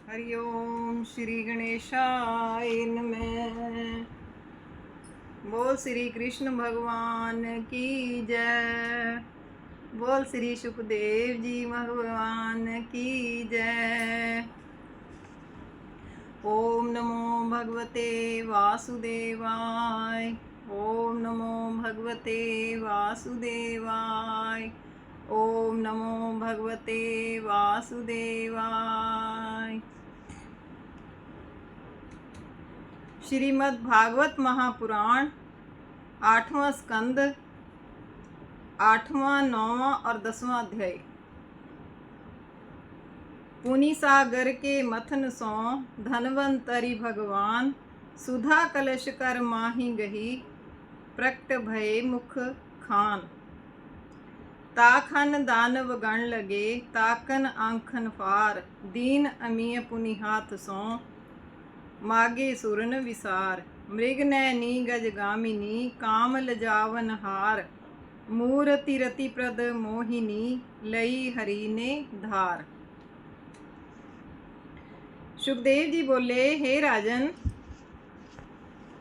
हरि ओम श्री गणेशाय नमः। बोल श्री कृष्ण भगवान की जय। बोल श्री सुखदेव जी भगवान की जय। ओम नमो भगवते वासुदेवाय। ओम नमो भगवते वासुदेवाय। ओम नमो भगवते वासुदेवाय। श्रीमद् भागवत महापुराण 8वां स्कंद 8वां 9वां और 10वां अध्याय। पुनि सागर के मथन सो धनवंतरी भगवान सुधा कलश कर माही गही प्रकट भये मुख खान। ताखन दानव गण लगे ताकन आंखन फार दीन अमीय पुनि हाथ सो मागे सुरन विसार। मृग नैनी गजगामिनी काम लजावन हार मूर्ति रति प्रद मोहिनी लई हरि ने धार। सुखदेव जी बोले, हे राजन,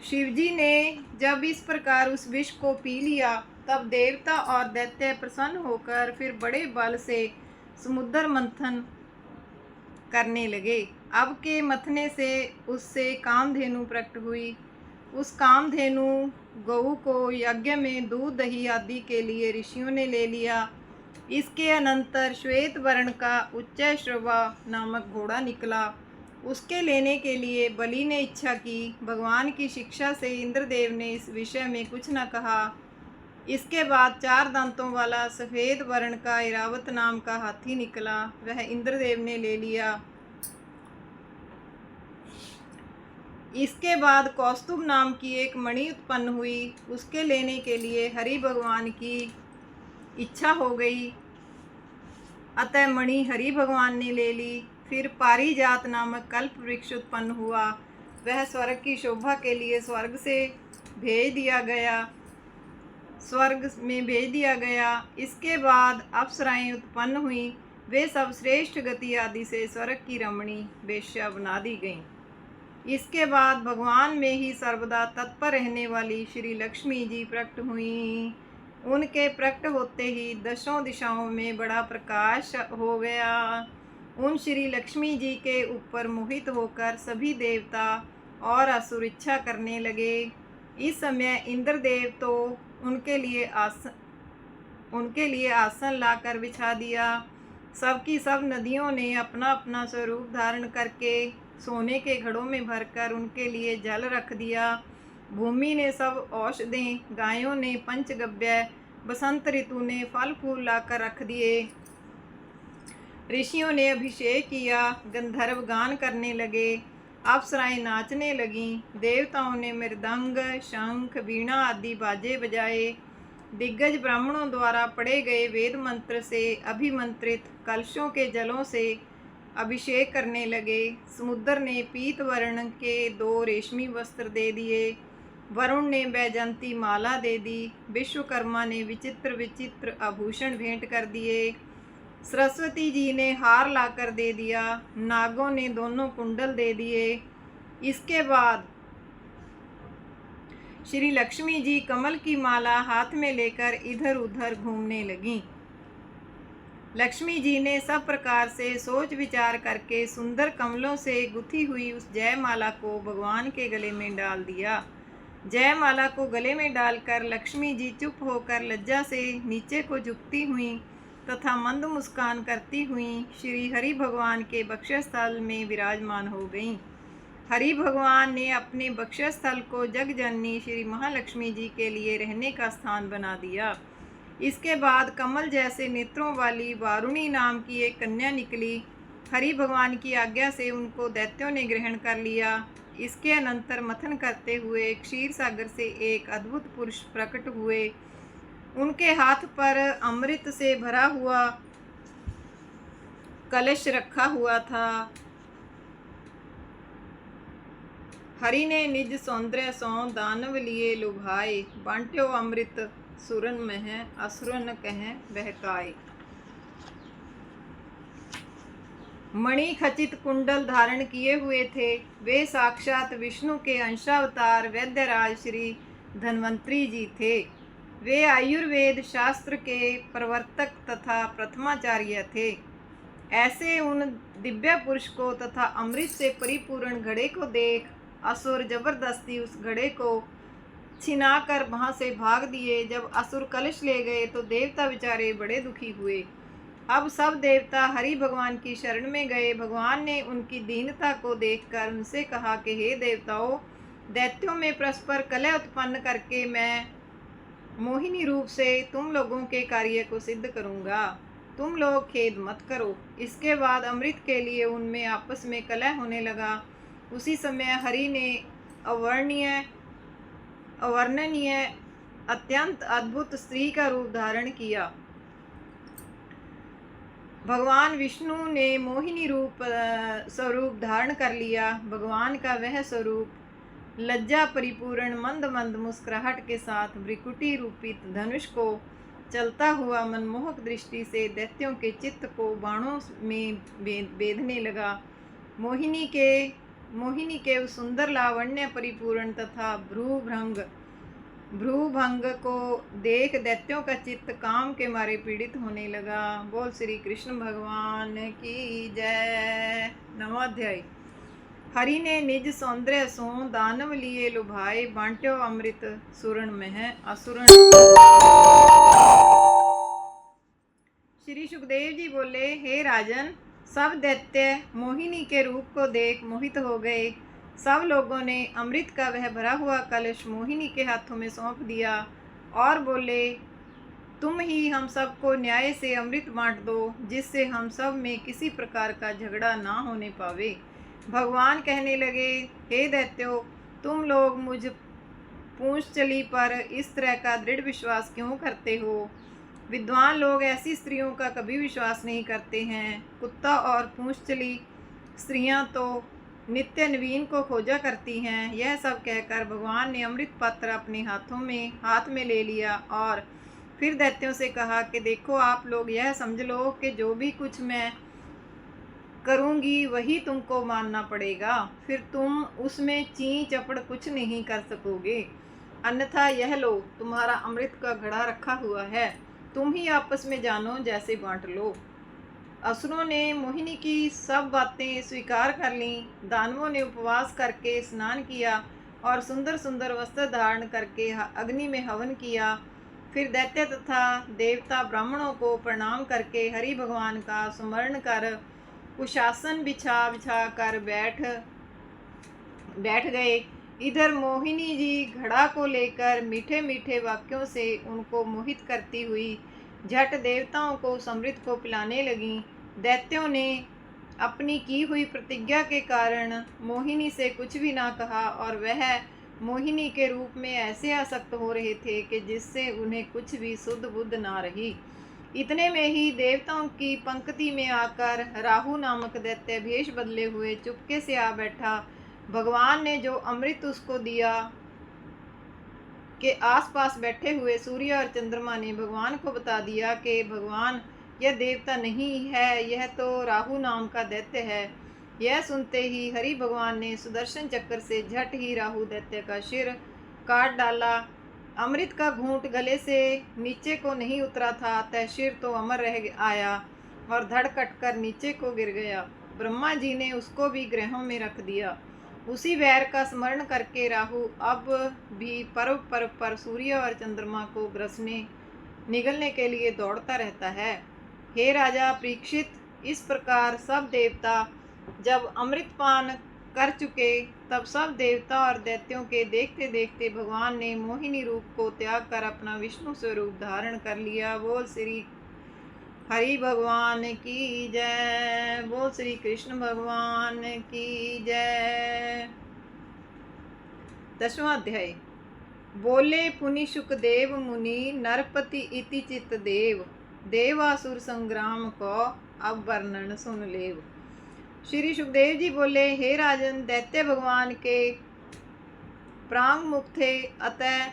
शिवजी ने जब इस प्रकार उस विष को पी लिया तब देवता और दैत्य प्रसन्न होकर फिर बड़े बल से समुद्र मंथन करने लगे। अब के मथने से उससे कामधेनु प्रकट हुई। उस कामधेनु गऊ को यज्ञ में दूध दही आदि के लिए ऋषियों ने ले लिया। इसके अनंतर श्वेत वर्ण का उच्चैश्रवा नामक घोड़ा निकला। उसके लेने के लिए बलि ने इच्छा की। भगवान की शिक्षा से इंद्रदेव ने इस विषय में कुछ न कहा। इसके बाद 4 दांतों वाला सफ़ेद वर्ण का ऐरावत नाम का हाथी निकला। वह इंद्रदेव ने ले लिया। इसके बाद कौस्तुभ नाम की एक मणि उत्पन्न हुई। उसके लेने के लिए हरि भगवान की इच्छा हो गई, अतः मणि हरि भगवान ने ले ली। फिर पारिजात नामक कल्प वृक्ष उत्पन्न हुआ। वह स्वर्ग की शोभा के लिए स्वर्ग में भेज दिया गया। इसके बाद अप्सराएं उत्पन्न हुई। वे सब श्रेष्ठ गति आदि से स्वर्ग की रमणी वेश्या बना दी गईं। इसके बाद भगवान में ही सर्वदा तत्पर रहने वाली श्री लक्ष्मी जी प्रकट हुईं। उनके प्रकट होते ही 10 दिशाओं में बड़ा प्रकाश हो गया। उन श्री लक्ष्मी जी के ऊपर मोहित होकर सभी देवता और असुर इच्छा करने लगे। इस समय इंद्रदेव तो उनके लिए आसन लाकर बिछा दिया। सबकी सब नदियों ने अपना अपना स्वरूप धारण करके सोने के घड़ों में भरकर उनके लिए जल रख दिया। भूमि ने सब औषधें, गायों ने पंचगव्य, बसंत ऋतु ने फल फूल लाकर रख दिए। ऋषियों ने अभिषेक किया। गंधर्व गान करने लगे। अप्सराएं नाचने लगीं। देवताओं ने मृदंग, शंख, वीणा आदि बाजे बजाए। दिग्गज ब्राह्मणों द्वारा पढ़े गए वेद मंत्र से अभिमंत्रित कलशों के जलों से अभिषेक करने लगे। समुद्र ने पीत वर्ण के 2 रेशमी वस्त्र दे दिए। वरुण ने बैजंती माला दे दी। विश्वकर्मा ने विचित्र विचित्र आभूषण भेंट कर दिए। सरस्वती जी ने हार लाकर दे दिया। नागों ने दोनों कुंडल दे दिए। इसके बाद श्री लक्ष्मी जी कमल की माला हाथ में लेकर इधर उधर घूमने लगीं। लक्ष्मी जी ने सब प्रकार से सोच विचार करके सुंदर कमलों से गुथी हुई उस जयमाला को भगवान के गले में डाल दिया। जयमाला को गले में डालकर लक्ष्मी जी चुप होकर लज्जा से नीचे को झुकती हुई तथा मंद मुस्कान करती हुई श्री हरि भगवान के बक्षस्थल में विराजमान हो गईं। हरि भगवान ने अपने बक्षस्थल को जगजननी श्री महालक्ष्मी जी के लिए रहने का स्थान बना दिया। इसके बाद कमल जैसे नेत्रों वाली वारुणी नाम की एक कन्या निकली। हरि भगवान की आज्ञा से उनको दैत्यों ने ग्रहण कर लिया। इसके अनंतर मथन करते हुए क्षीर सागर से एक अद्भुत पुरुष प्रकट हुए। उनके हाथ पर अमृत से भरा हुआ कलश रखा हुआ था। हरि ने निज सौंदर्य सो दानव लिए लुभाए। बांट्यो अमृत सुरन मह असुरन कह बहकाए। मणि खचित कुंडल धारण किए हुए थे। वे साक्षात विष्णु के अंशावतार वैद्यराज श्री धन्वंतरी जी थे। वे आयुर्वेद शास्त्र के प्रवर्तक तथा प्रथमाचार्य थे। ऐसे उन दिव्य पुरुष को तथा अमृत से परिपूर्ण घड़े को देख असुर जबरदस्ती उस घड़े को छिनाकर वहां से भाग दिए। जब असुर कलश ले गए तो देवता बेचारे बड़े दुखी हुए। अब सब देवता हरि भगवान की शरण में गए। भगवान ने उनकी दीनता को देखकर उनसे कहा कि हे देवताओं, दैत्यों में परस्पर कलह उत्पन्न करके मैं मोहिनी रूप से तुम लोगों के कार्य को सिद्ध करूंगा। तुम लोग खेद मत करो। इसके बाद अमृत के लिए उनमें आपस में कलह होने लगा। उसी समय हरि ने अवर्णनीय अत्यंत अद्भुत स्त्री का रूप धारण किया। भगवान विष्णु ने मोहिनी रूप स्वरूप धारण कर लिया। भगवान का वह स्वरूप लज्जा परिपूर्ण मंद मंद मुस्कुराहट के साथ भ्रिकुटी रूपी धनुष को चलता हुआ मनमोहक दृष्टि से दैत्यों के चित्त को बाणों में बेधने लगा। मोहिनी के उस सुंदर लावण्य परिपूर्ण तथा भ्रूभंग को देख दैत्यों का चित्त काम के मारे पीड़ित होने लगा। बोल श्री कृष्ण भगवान की जय। नवा अध्याय। हरि ने निज सौंदर्य सो दानव लिए लुभाए, बांट्यो अमृत सुरण में असुरण। श्री सुखदेव जी बोले, हे राजन, सब दैत्य मोहिनी के रूप को देख मोहित हो गए। सब लोगों ने अमृत का वह भरा हुआ कलश मोहिनी के हाथों में सौंप दिया और बोले, तुम ही हम सबको न्याय से अमृत बांट दो, जिससे हम सब में किसी प्रकार का झगड़ा ना होने पावे। भगवान कहने लगे, हे दैत्यों, तुम लोग मुझ पूंछचली पर इस तरह का दृढ़ विश्वास क्यों करते हो? विद्वान लोग ऐसी स्त्रियों का कभी विश्वास नहीं करते हैं। कुत्ता और पूंछचली स्त्रियां तो नित्य नवीन को खोजा करती हैं। यह सब कहकर भगवान ने अमृत पात्र अपने हाथ में ले लिया और फिर दैत्यों से कहा कि देखो, आप लोग यह समझ लो कि जो भी कुछ मैं करूंगी वही तुमको मानना पड़ेगा। फिर तुम उसमें ची चपड़ कुछ नहीं कर सकोगे। अन्यथा यह लो, तुम्हारा अमृत का घड़ा रखा हुआ है, तुम ही आपस में जानो जैसे बांट लो। असुरों ने मोहिनी की सब बातें स्वीकार कर लीं। दानवों ने उपवास करके स्नान किया और सुंदर सुंदर वस्त्र धारण करके अग्नि में हवन किया। फिर दैत्य तथा देवता ब्राह्मणों को प्रणाम करके हरि भगवान का स्मरण कर कुशासन बिछा कर बैठ गए। इधर मोहिनी जी घड़ा को लेकर मीठे मीठे वाक्यों से उनको मोहित करती हुई झट देवताओं को अमृत को पिलाने लगीं। दैत्यों ने अपनी की हुई प्रतिज्ञा के कारण मोहिनी से कुछ भी ना कहा और वह मोहिनी के रूप में ऐसे आसक्त हो रहे थे कि जिससे उन्हें कुछ भी सुध बुध ना रही। इतने में ही देवताओं की पंक्ति में आकर राहु नामक दैत्य भेष बदले हुए चुपके से आ बैठा। भगवान ने जो अमृत उसको दिया के आसपास बैठे हुए सूर्य और चंद्रमा ने भगवान को बता दिया कि भगवान, यह देवता नहीं है, यह तो राहु नाम का दैत्य है। यह सुनते ही हरि भगवान ने सुदर्शन चक्र से झट ही राहु दैत्य का सिर काट डाला। अमृत का घूंट गले से नीचे को नहीं उतरा था, अतः सिर तो अमर रह आया और धड़ कटकर नीचे को गिर गया। ब्रह्मा जी ने उसको भी ग्रहों में रख दिया। उसी वैर का स्मरण करके राहु अब भी पर्व पर्व पर सूर्य और चंद्रमा को ग्रसने निगलने के लिए दौड़ता रहता है। हे राजा परीक्षित, इस प्रकार सब देवता जब अमृतपान कर चुके तब सब देवता और दैत्यों के देखते देखते भगवान ने मोहिनी रूप को त्याग कर अपना विष्णु स्वरूप धारण कर लिया। बोल श्री हरि भगवान की जय। बोल श्री कृष्ण भगवान की जय। 10वां अध्याय। बोले पुनि सुखदेव मुनि, नरपति इति चित देव, देवासुर संग्राम को अब वर्णन सुन लेव। श्री सुखदेव जी बोले, हे राजन, दैत्य भगवान के प्रांग मुख थे, अतः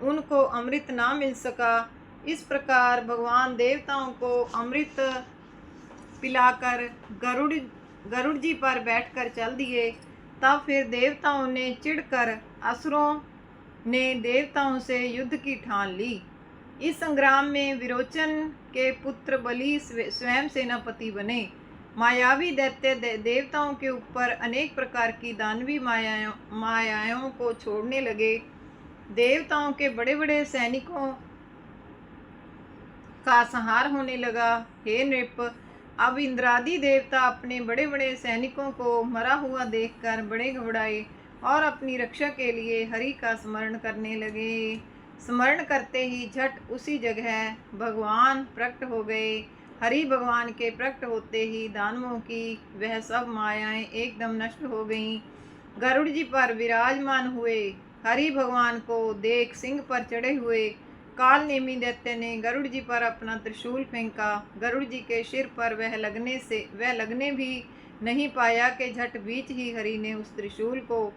उनको अमृत ना मिल सका। इस प्रकार भगवान देवताओं को अमृत पिलाकर गरुड़ जी पर बैठकर चल दिए। तब फिर देवताओं ने चिढ़कर असुरों ने देवताओं से युद्ध की ठान ली। इस संग्राम में विरोचन के पुत्र बलि स्वयं सेनापति बने। मायावी दैत्य देवताओं के ऊपर अनेक प्रकार की दानवी मायाओं को छोड़ने लगे। देवताओं के बड़े बड़े सैनिकों का संहार होने लगा। हे नृप, अब इंद्रादि देवता अपने बड़े बड़े सैनिकों को मरा हुआ देखकर बड़े घबराए और अपनी रक्षा के लिए हरि का स्मरण करने लगे। स्मरण करते ही झट उसी जगह भगवान प्रकट हो गए। हरि भगवान के प्रकट होते ही दानवों की वह सब मायाएं एकदम नष्ट हो गईं। गरुड़ जी पर विराजमान हुए हरि भगवान को देख सिंह पर चढ़े हुए काल नेमी दैत्य ने गरुड़ जी पर अपना त्रिशूल फेंका। गरुड़ जी के सिर पर वह लगने भी नहीं पाया कि झट बीच ही हरि ने उस त्रिशूल को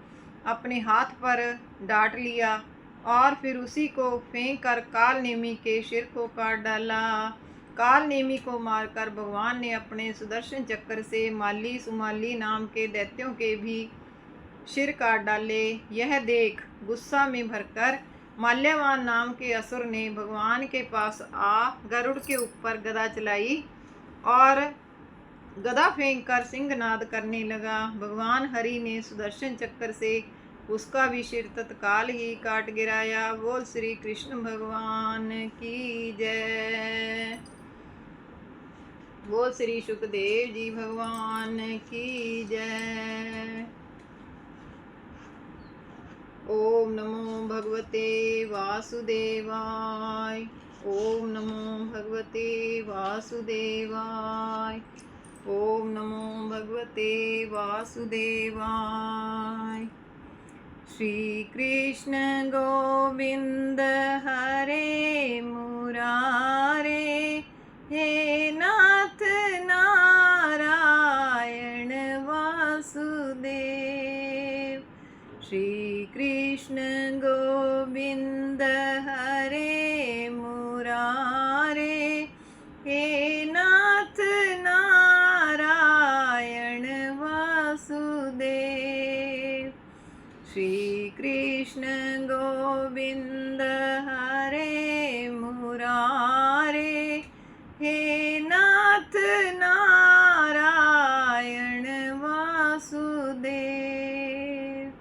अपने हाथ पर डांट लिया और फिर उसी को फेंक कर काल नेमी के सिर को काट डाला। काल नेमी को मारकर भगवान ने अपने सुदर्शन चक्र से माली सुमाली नाम के दैत्यों के भी सिर काट डाले। यह देख गुस्सा में भरकर माल्यवान नाम के असुर ने भगवान के पास आ गरुड़ के ऊपर गदा चलाई और गदा फेंक कर सिंहनाद करने लगा। भगवान हरि ने सुदर्शन चक्र से उसका भी सिर तत्काल ही काट गिराया। बोल श्री कृष्ण भगवान की जय। बोल श्री सुखदेव जी भगवान की जय। ओम नमो भगवते वासुदेवाय। ओम नमो भगवते वासुदेवाय। ओम नमो भगवते वासुदेवाय। श्री कृष्ण गोविंद हरे मुरारे, हे नाथ नारायण वासुदेव। श्री कृष्ण गोविंद हरे मुरारे, हे नाथ नारायण वासुदेव। श्री कृष्ण गोविंद हरे मुरारे, हे नाथ नारायण वासुदेव।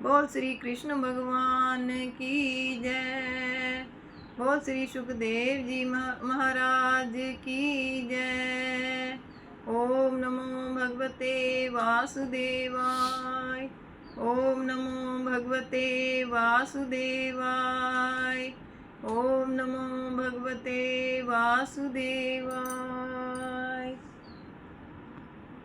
बोल श्री कृष्ण भगवान की जय। बोल श्री सुखदेव जी महाराज की जय। ओम नमो भगवते वासुदेवाय। ओम नमो भगवते वासुदेवाय। ओम नमो भगवते वासुदेवाय।